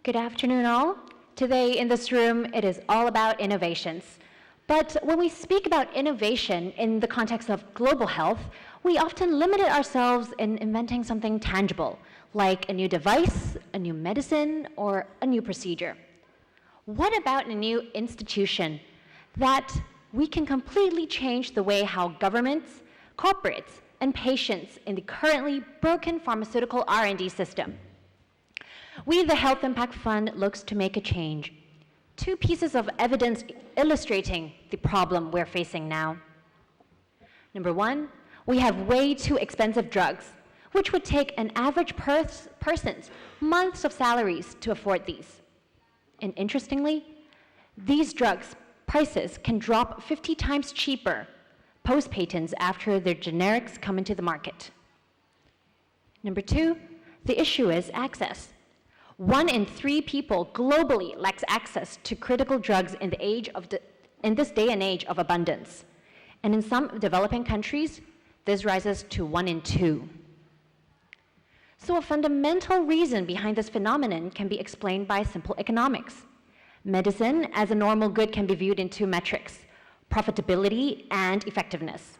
Good afternoon, all. Today in this room, it is all about innovations. But when we speak about innovation in the context of global health, we often limit ourselves in inventing something tangible, like a new device, a new medicine, or a new procedure. What about a new institution that we can completely change the way how governments, corporates, and patients in the currently broken pharmaceutical R&D system? We, the Health Impact Fund, looks to make a change. Two pieces of evidence illustrating the problem we're facing now. Number one, we have way too expensive drugs, which would take an average person's months of salaries to afford these. And interestingly, these drugs' prices can drop 50 times cheaper post-patents after their generics come into the market. Number two, the issue is access. 1 in 3 people globally lacks access to critical drugs in this day and age of abundance. And in some developing countries, this rises to 1 in 2. So a fundamental reason behind this phenomenon can be explained by simple economics. Medicine as a normal good can be viewed in 2 metrics: profitability and effectiveness.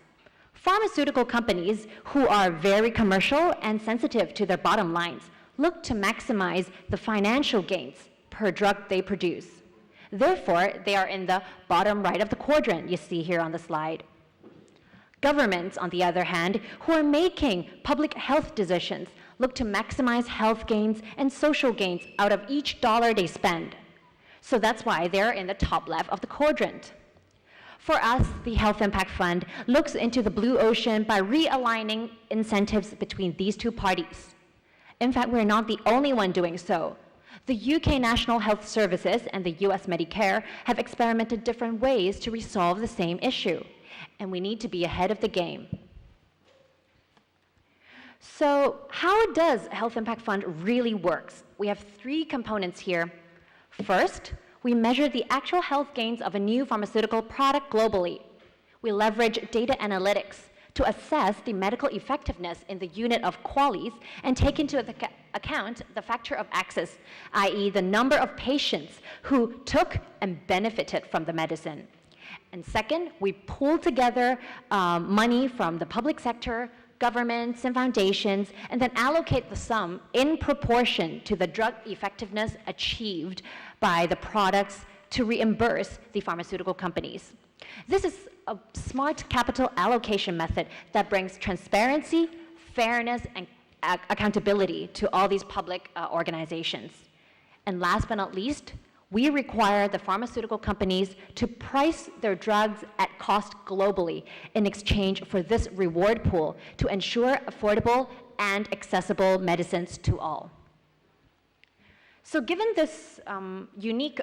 Pharmaceutical companies, who are very commercial and sensitive to their bottom lines, look to maximize the financial gains per drug they produce. Therefore, they are in the bottom right of the quadrant you see here on the slide. Governments, on the other hand, who are making public health decisions, look to maximize health gains and social gains out of each dollar they spend. So that's why they're in the top left of the quadrant. For us, the Health Impact Fund looks into the blue ocean by realigning incentives between these 2 parties. In fact, we're not the only one doing so. The UK National Health Services and the US Medicare have experimented different ways to resolve the same issue, and we need to be ahead of the game. So how does Health Impact Fund really works? We have 3 components here. First, we measure the actual health gains of a new pharmaceutical product globally. We leverage data analytics to assess the medical effectiveness in the unit of QALYs and take into account the factor of access, i.e. the number of patients who took and benefited from the medicine. And second, we pool together money from the public sector, governments, and foundations, and then allocate the sum in proportion to the drug effectiveness achieved by the products to reimburse the pharmaceutical companies. This is a smart capital allocation method that brings transparency, fairness, and accountability to all these public organizations. And last but not least, we require the pharmaceutical companies to price their drugs at cost globally in exchange for this reward pool to ensure affordable and accessible medicines to all. So given this unique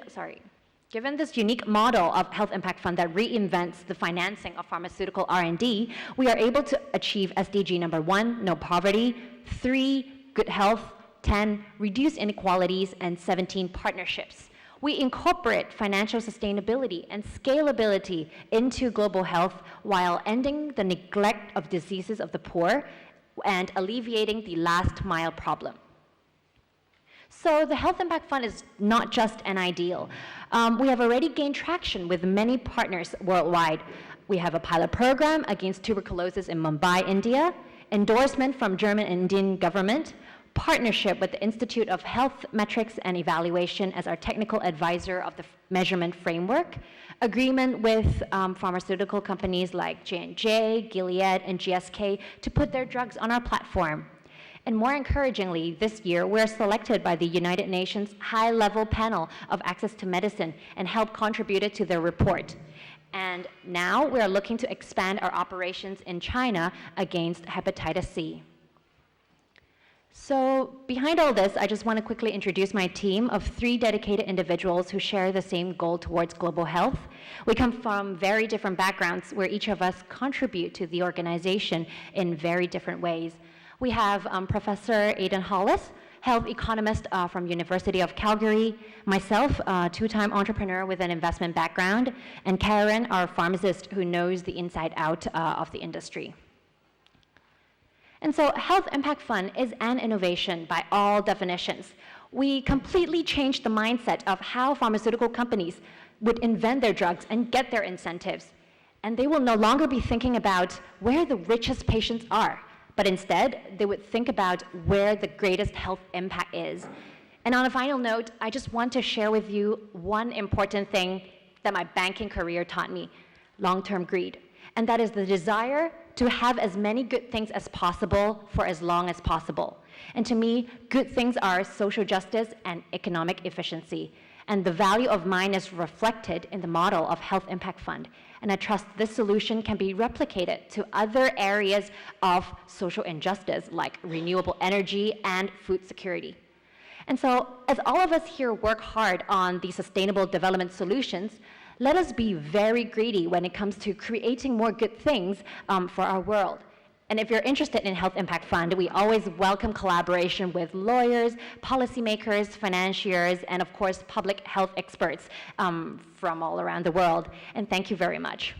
model of Health Impact Fund that reinvents the financing of pharmaceutical R&D, we are able to achieve SDG number 1, no poverty, 3, good health, 10, reduce inequalities, and 17, partnerships. We incorporate financial sustainability and scalability into global health while ending the neglect of diseases of the poor and alleviating the last mile problem. So the Health Impact Fund is not just an ideal. We have already gained traction with many partners worldwide. We have a pilot program against tuberculosis in Mumbai, India, endorsement from German and Indian government, partnership with the Institute of Health Metrics and Evaluation as our technical advisor of the measurement framework, agreement with pharmaceutical companies like J&J, Gilead, and GSK to put their drugs on our platform. And more encouragingly, this year, we're selected by the United Nations high-level panel of access to medicine and helped contribute to their report. And now we're looking to expand our operations in China against hepatitis C. So behind all this, I just want to quickly introduce my team of 3 dedicated individuals who share the same goal towards global health. We come from very different backgrounds where each of us contribute to the organization in very different ways. We have Professor Aidan Hollis, health economist from University of Calgary, myself, a 2-time entrepreneur with an investment background, and Karen, our pharmacist who knows the inside out of the industry. And so Health Impact Fund is an innovation by all definitions. We completely changed the mindset of how pharmaceutical companies would invent their drugs and get their incentives. And they will no longer be thinking about where the richest patients are, but instead, they would think about where the greatest health impact is. And on a final note, I just want to share with you one important thing that my banking career taught me: long-term greed. And that is the desire to have as many good things as possible for as long as possible. And to me, good things are social justice and economic efficiency. And the value of mine is reflected in the model of Health Impact Fund. And I trust this solution can be replicated to other areas of social injustice like renewable energy and food security. And so, as all of us here work hard on the sustainable development solutions, let us be very greedy when it comes to creating more good things for our world. And if you're interested in Health Impact Fund, we always welcome collaboration with lawyers, policymakers, financiers, and of course, public health experts from all around the world. And thank you very much.